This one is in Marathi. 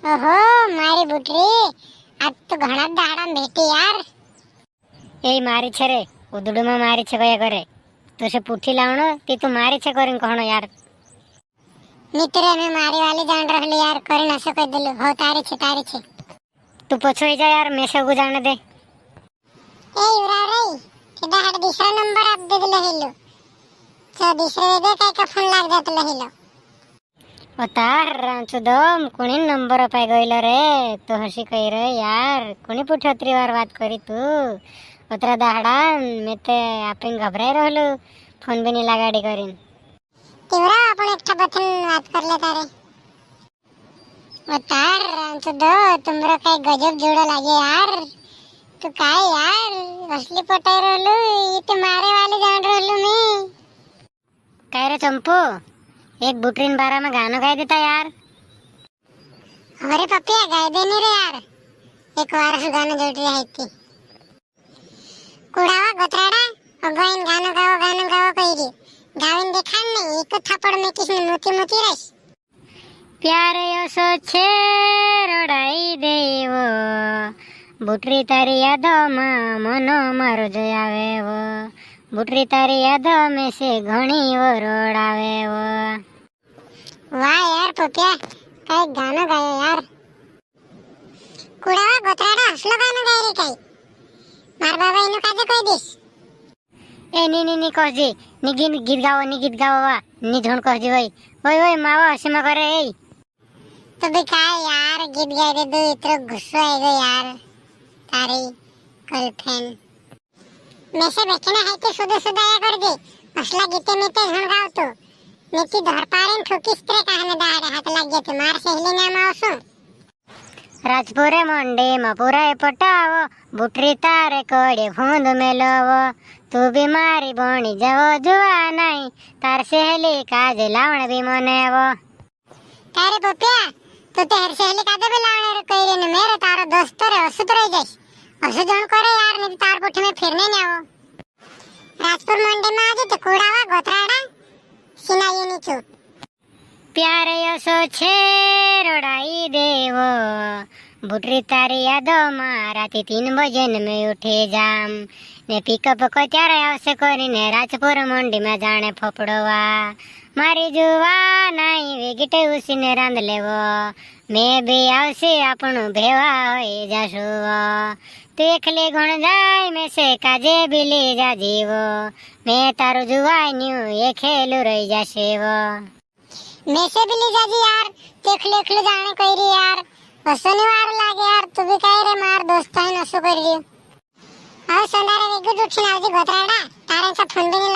ઓહો મારી બુટરી, આજ તો ઘણા દાડા ભેટી યાર. એ મારી છે રે, ઉદડુમાં મારી છે કયા કરે તો છે પૂઠી લાવણો તે તું મારી છે કરીને કહણો યાર. મિત્ર મેં મારી વાલી જાन रहली यार, કરી નસો કહી દેલું. હો તારી છે. તું પછોઈ જા યાર, મેં સગું જાણે દે. એ યુરા રે કેदा हट दूसरा नंबर आप दे दिला हेलो, तो दूसरे दे काय का फोन लाग जात लहेलो. ઓ તાર રાંચુદમ કોની નંબર અપાઈ ગયેલો રે, તો હસી કહી રે યાર, કોની પૂઠોત્રી વાર વાત કરી તું. ઓતરા દાહડા મેં તે આપીને ગભરાઈ રહેલું, ફોન બી નહીં લગાડી કરીને. તેવરા આપણે એકઠા બથન વાત कर लेता रे. ओ तार रांचुदो तुमरो काय गजब जोड़ा लागे यार. तू काय यार असली पटाई रहलू, ये तो मारे वाली जान रहलू मैं. काय रे चंपू, एक बुटरीन बारा में गाना गाई देता यार. अरे पपिया गाय देनी रे यार, एक वार गाना जोड़ रही थी. कुड़ावा गोत्राड़ा अगोइन गाना गाओ कही रही. गाविन देखा नहीं, एक थप्पड़ में किसने मोती रही. प्यारे ओसो छे रोडाई देवो, बुटरी तारी यादों मनो मारो जो आवेवो. बुटरी तारी यादों में से घणी वो रोडावेवो. वाह यार पपिया, काय गाना गायो यार. कुड़ावा गोत्राड़ा असलो गाना गाय रे काय. मार बाबा इनो काजे कोई दिस. ए नी कहजी, नी गीत गाओ वा, नी झोंड कहजी वही. ओय मावा हसीमा करे ए. तो भी काय यार गीत गाय दे दो, इतना गुस्सा आएगा यार तारी गर्लफ्रेंड. मैं से बैठना है कि सुधा या कर दे. असला गीते में ते झुण गाव तो नीति धर पारेन ठोकीस त्रे कहने दाड़े हाथ लग गए तुम्हार सहेली नाम आवसो. राजपुरे मंडी में पुराय पटावो, बुटरी तारे कोड़े फूंद मेलोवो. तू भी मारी बोणी जवो जुआ नहीं, तार सहेली काज लावण भी मनेवो. तारे पपिया तो तेर सहेली काजे भी लावण रे कई रे ने, मेरे तारो दोस्त रे असुत रह जाइस. असु जोन करे यार, नहीं तार कोठे में फिरने नहीं आवो. राजपुर मंडी में आजे तो कुड़ावा गोत्राड़ा सिनाई नीचो. प्यारे ओसो छे रोडाई देवो, बुटरी तारी यादों में राती 3 बजे में उठे जाम. ने पिकअप को त्यारे आवसे करीने राजपुर मंडी में जाने फोपड़वा. मारी जुवा नहीं वेगीटे उसीने रांध लेवो. मैं भी आवसे आपणु भेवा होई जाशुवो. तू एकली गुण जाय मैं से काजे भी ले जा जीवो. मैं तारू जुवाई न्यू ये खेलू रही जाशेवो. मैं से भी ले जाजी यार, देखले जाने कई रे यार. असो नहीं वार लागे यार, तू भी कह रे मार दोस्त है नसो कर लियो. और संदारे वेगु उठीन आवजी गोत्राड़ा, तारे सा फोन भी नहीं